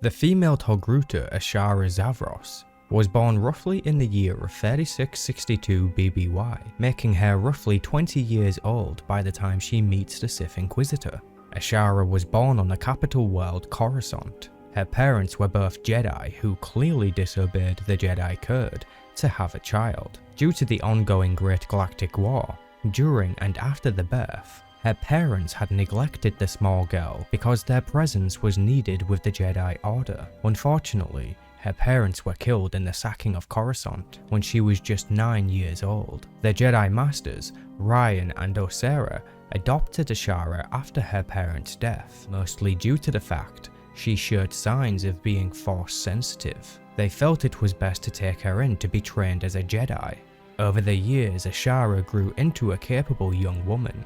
The female Togruta ASHARA ZAVROS was born roughly in the year of 3662 BBY, making her roughly 20 years old by the time she meets the Sith Inquisitor. ASHARA was born on the capital world Coruscant. Her parents were both Jedi who clearly disobeyed the Jedi Code to have a child. Due to the ongoing Great Galactic War, during and after the birth, her parents had neglected the small girl because their presence was needed with the Jedi Order. Unfortunately, her parents were killed in the sacking of Coruscant when she was just 9 years old. The Jedi Masters, Ryan and Osera, adopted ASHARA after her parents' death, mostly due to the fact she showed signs of being Force sensitive. They felt it was best to take her in to be trained as a Jedi. Over the years, ASHARA grew into a capable young woman.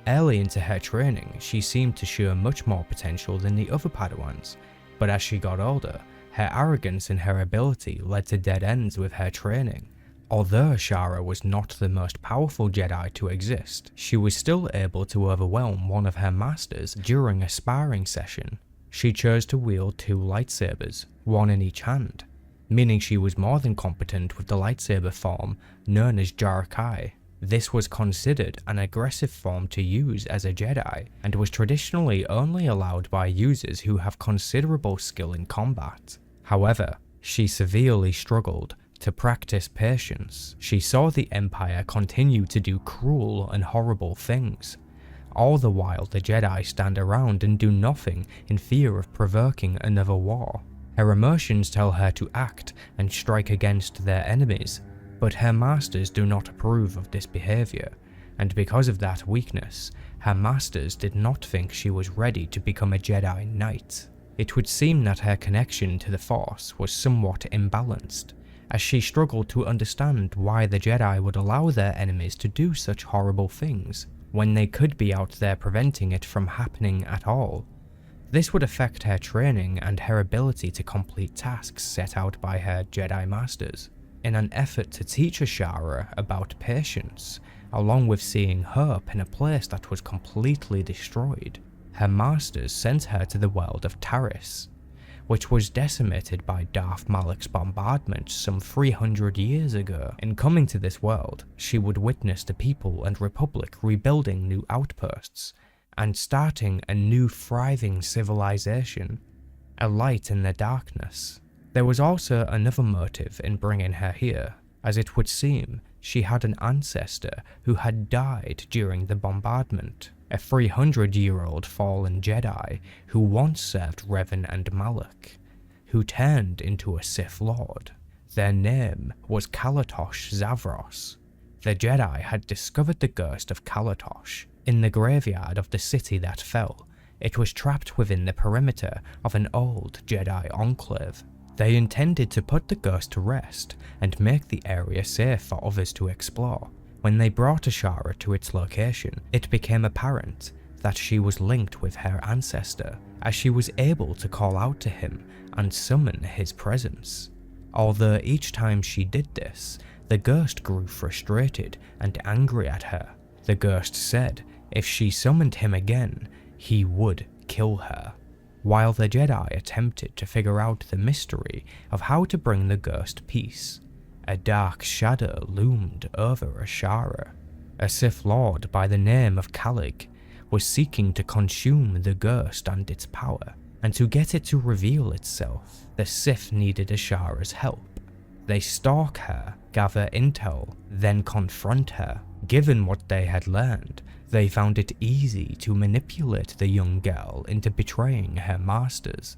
Early into her training, she seemed to show much more potential than the other Padawans, but as she got older, her arrogance and her ability led to dead ends with her training. Although ASHARA was not the most powerful Jedi to exist, she was still able to overwhelm one of her masters during a sparring session. She chose to wield 2 lightsabers, one in each hand, meaning she was more than competent with the lightsaber form known as Jarakai. This was considered an aggressive form to use as a Jedi, and was traditionally only allowed by users who have considerable skill in combat. However, she severely struggled to practice patience. She saw the Empire continue to do cruel and horrible things. All the while the Jedi stand around and do nothing in fear of provoking another war. Her emotions tell her to act and strike against their enemies, but her masters do not approve of this behavior, and because of that weakness, her masters did not think she was ready to become a Jedi Knight. It would seem that her connection to the Force was somewhat imbalanced, as she struggled to understand why the Jedi would allow their enemies to do such horrible things, when they could be out there preventing it from happening at all. This would affect her training and her ability to complete tasks set out by her Jedi Masters. In an effort to teach ASHARA about patience, along with seeing hope in a place that was completely destroyed, her masters sent her to the world of Taris, which was decimated by Darth Malak's bombardment some 300 years ago. In coming to this world, she would witness the people and Republic rebuilding new outposts, and starting a new thriving civilization, a light in the darkness. There was also another motive in bringing her here, as it would seem she had an ancestor who had died during the bombardment, a 300-year-old fallen Jedi who once served Revan and Malak, who turned into a Sith Lord. Their name was Kalatosh Zavros. The Jedi had discovered the ghost of Kalatosh in the graveyard of the city that fell. It was trapped within the perimeter of an old Jedi enclave. They intended to put the ghost to rest and make the area safe for others to explore. When they brought ASHARA to its location, it became apparent that she was linked with her ancestor, as she was able to call out to him and summon his presence. Although each time she did this, the ghost grew frustrated and angry at her. The ghost said if she summoned him again, he would kill her. While the Jedi attempted to figure out the mystery of how to bring the ghost peace, a dark shadow loomed over ASHARA. A Sith Lord by the name of Kalig was seeking to consume the ghost and its power, and to get it to reveal itself, the Sith needed ASHARA's help. They stalk her, gather intel, then confront her. Given what they had learned, they found it easy to manipulate the young girl into betraying her masters.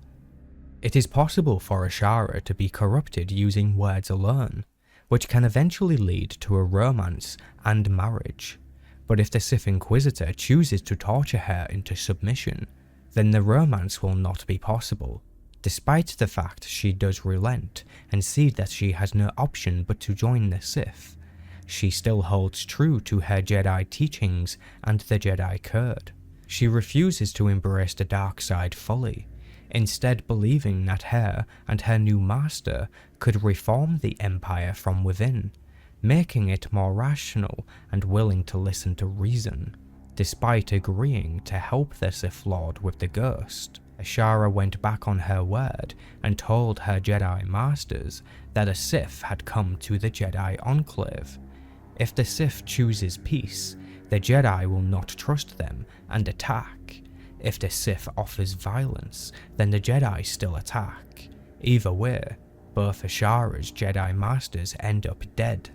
It is possible for ASHARA to be corrupted using words alone, which can eventually lead to a romance and marriage. But if the Sith Inquisitor chooses to torture her into submission, then the romance will not be possible. Despite the fact she does relent and see that she has no option but to join the Sith, she still holds true to her Jedi teachings and the Jedi Code. She refuses to embrace the dark side fully, instead believing that her and her new master could reform the Empire from within, making it more rational and willing to listen to reason. Despite agreeing to help the Sith Lord with the ghost, ASHARA went back on her word and told her Jedi Masters that a Sith had come to the Jedi Enclave. If the Sith chooses peace, the Jedi will not trust them and attack. If the Sith offers violence, then the Jedi still attack. Either way, both ASHARA's Jedi Masters end up dead.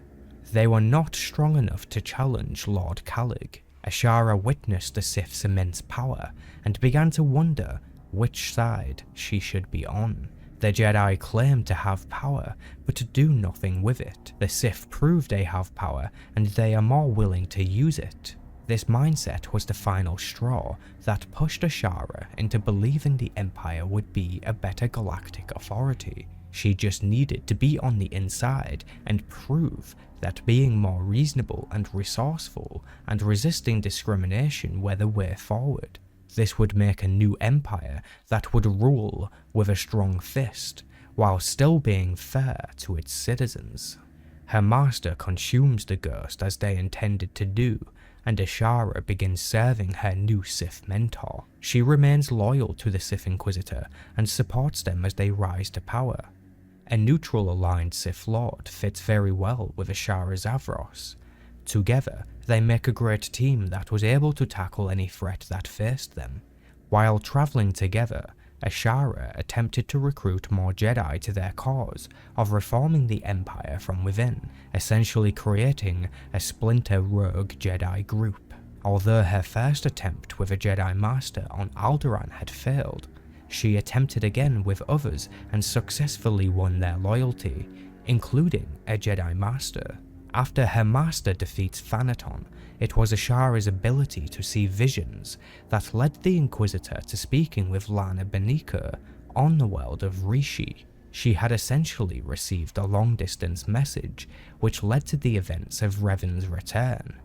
They were not strong enough to challenge Lord Calig. ASHARA witnessed the Sith's immense power and began to wonder which side she should be on. The Jedi claim to have power, but to do nothing with it. The Sith prove they have power, and they are more willing to use it. This mindset was the final straw that pushed ASHARA into believing the Empire would be a better galactic authority. She just needed to be on the inside and prove that being more reasonable and resourceful and resisting discrimination were the way forward. This would make a new empire that would rule with a strong fist, while still being fair to its citizens. Her master consumes the ghost as they intended to do, and ASHARA begins serving her new Sith mentor. She remains loyal to the Sith Inquisitor and supports them as they rise to power. A neutral-aligned Sith Lord fits very well with ASHARA Zavros. Together, they make a great team that was able to tackle any threat that faced them. While travelling together, ASHARA attempted to recruit more Jedi to their cause of reforming the Empire from within, essentially creating a splinter rogue Jedi group. Although her first attempt with a Jedi Master on Alderaan had failed, she attempted again with others and successfully won their loyalty, including a Jedi Master. After her master defeats Thanaton, it was ASHARA's ability to see visions that led the Inquisitor to speaking with Lana Beniko on the world of Rishi. She had essentially received a long-distance message which led to the events of Revan's return.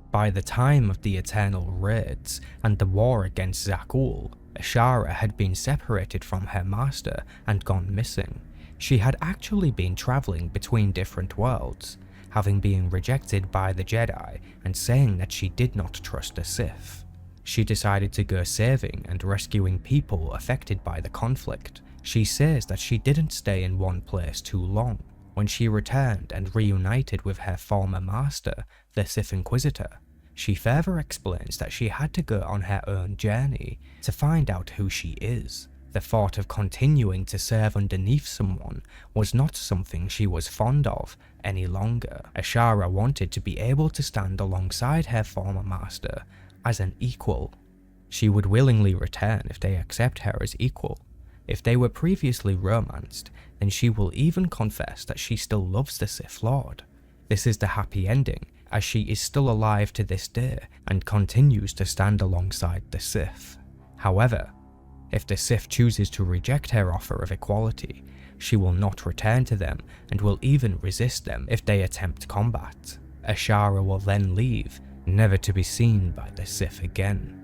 By the time of the Eternal Raids and the war against Zakul, ASHARA had been separated from her master and gone missing. She had actually been travelling between different worlds, having been rejected by the Jedi and saying that she did not trust the Sith. She decided to go saving and rescuing people affected by the conflict. She says that she didn't stay in one place too long. When she returned and reunited with her former master, the Sith Inquisitor, she further explains that she had to go on her own journey to find out who she is. The thought of continuing to serve underneath someone was not something she was fond of any longer. ASHARA wanted to be able to stand alongside her former master as an equal. She would willingly return if they accept her as equal. If they were previously romanced, then she will even confess that she still loves the Sith Lord. This is the happy ending, as she is still alive to this day and continues to stand alongside the Sith. However, if the Sith chooses to reject her offer of equality, she will not return to them and will even resist them if they attempt combat. ASHARA will then leave, never to be seen by the Sith again.